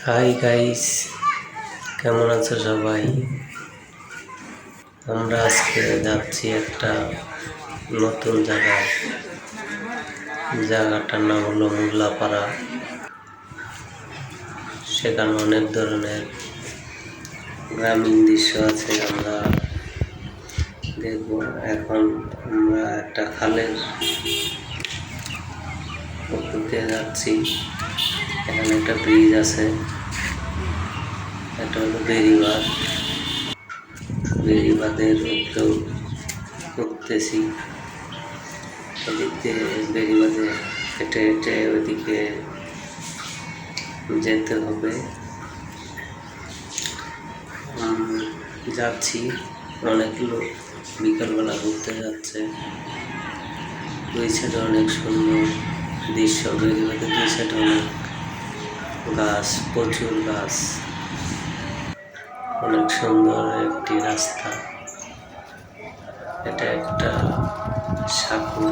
Hi guys, কেমন আছো সবাই? আমরা আজকে যাচ্ছি একটা নতুন জায়গায়। জায়গাটার নাম হলো মোল্লাপাড়া। সেখানে অনেক ধরনের গ্রামীণ দৃশ্য আছে। আমরা দেখব। এখন আমরা একটা খালের উপর দিয়ে যাচ্ছি। এখানে একটা ব্রিজ আছে, এটা হলো বেড়িবাঁধের উপরেও উঠতেছি। ওদিক দিয়ে বেড়িবাঁধে হেঁটে হেঁটে ওইদিকে যেতে হবে। যাচ্ছি, অনেক লোক বিকালবেলা ঘুরতে যাচ্ছে। দুই সাইডে অনেক সুন্দর দৃশ্য, বেড়িবাঁধের দুই সাইডে অনেক গাছ, প্রচুর গাছ, অনেক সুন্দর একটি রাস্তা। এটা একটা সাঁকো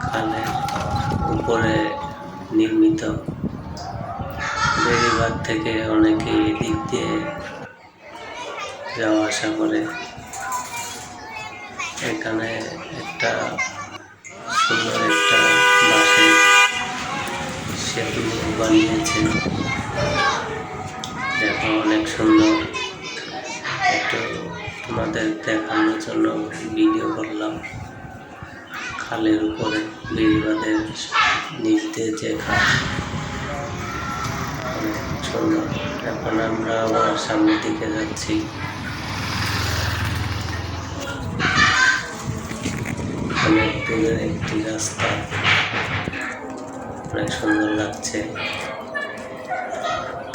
খালের উপরে নির্মিত। বেড়িবাঁধ থেকে অনেকে এদিক দিয়ে যাওয়া আসা করে। এখানে একটা সুন্দর একটা বাঁশের সেতু বানিয়েছে, দেখো অনেক সুন্দর। একটু তোমাদের দেখানোর জন্য ভিডিও করলাম। খালের উপরে বেড়িবাঁধের নিচ দিয়ে যে খাল, অনেক সুন্দর। এখন আমরা আবার সামনের দিকে যাচ্ছি। অনেক দূরের একটি রাস্তা, অনেক সুন্দর লাগছে।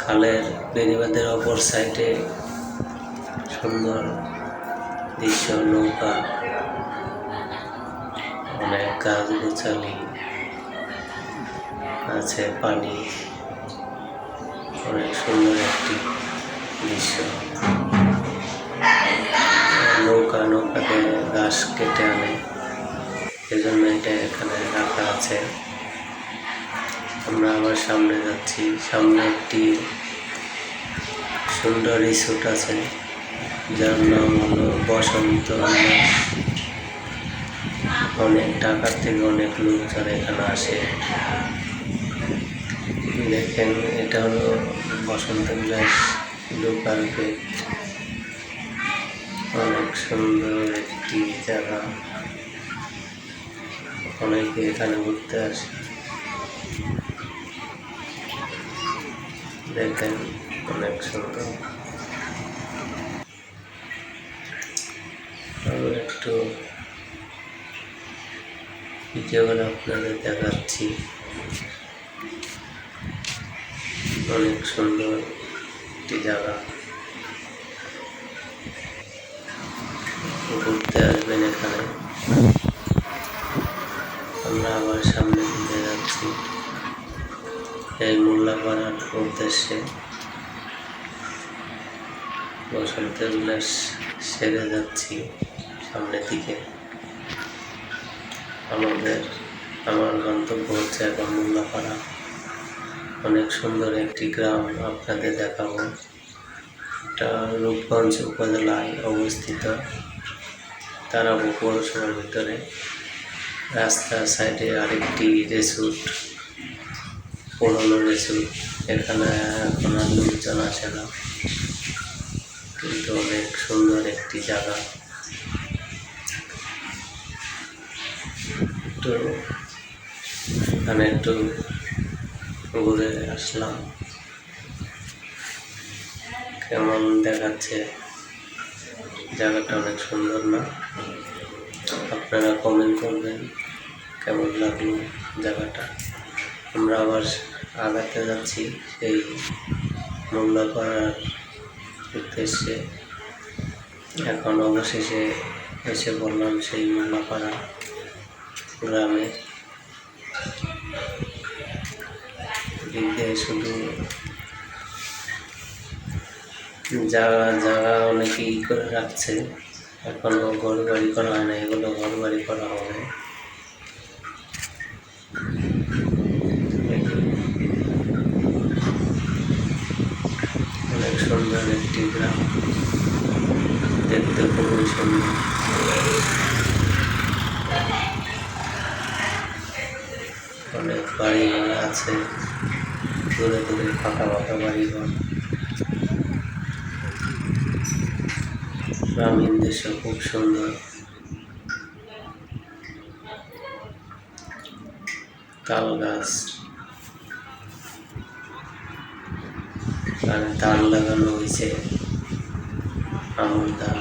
খালের বেড়িবাঁধের অপর সাইডে সুন্দর দৃশ্য, নৌকা, অনেক গাছগাছালি আছে, পানি, অনেক সুন্দর একটি দৃশ্য। নৌকাতে ঘাস কেটে আনে, এজন্য এটা এখানে রাখা আছে। আমরা আবার সামনে যাচ্ছি। সামনে একটি সুন্দর রিসোর্ট আছে, যার নাম হলো বসন্ত। অনেক ঢাকার থেকে অনেক লোকজন এখানে আসে। দেখেন, এটা হলো বসন্ত বিলাস লোকাল গেট। অনেক সুন্দর একটি জায়গা, অনেকে এখানে ঘুরতে আসে। দেখেন, অনেক সুন্দর। আমি একটু ভিডিও করে আপনাদের দেখাচ্ছি। অনেক সুন্দর একটি জায়গা, ঘুরতে আসবেন এখানে। আমরা আবার সামনের দিকে যাচ্ছি এই মোল্লাপাড়ার উদ্দেশ্যে। বসন্ত বিলাস সেরে যাচ্ছি সামনের দিকে। আমার গন্তব্য হচ্ছে এখন মোল্লাপাড়া। অনেক সুন্দর একটি গ্রাম আপনাদের দেখাবো। এটা রূপগঞ্জ উপজেলায় অবস্থিত, তারাপুর পৌরসভার ভিতরে। রাস্তার সাইডে আরেকটি রিসোর্ট, পুরনো রিসোর্ট। এখানে এখন আর লোকজন আসে না, কিন্তু অনেক সুন্দর একটি জায়গা। তো এখানে একটু ঘুরে আসলাম, কেমন দেখাচ্ছে জায়গাটা? অনেক সুন্দর না? আপনারা কমেন্ট করবেন কেমন লাগলো জায়গাটা। আমরা আবার আগাতে যাচ্ছি সেই মোল্লাপাড়ার উদ্দেশ্যে। এখন অবশেষে এসে বললাম সেই মোল্লাপাড়া গ্রামে। শুধু জায়গা অনেকেই করে রাখছে, এখনো ঘর বাড়ি করা হয় না। এগুলো ঘর বাড়ি করা হবে। সুন্দর একটি গ্রাম, দেখতে খুবই সুন্দর। অনেক বাড়িঘর আছে, দূরে দূরে ফাঁকা ফাঁকা বাড়িঘর। গ্রামীণ দৃশ্য খুব সুন্দর। তাল গাছ আর ধান লাগানো হয়েছে, আমন ধান।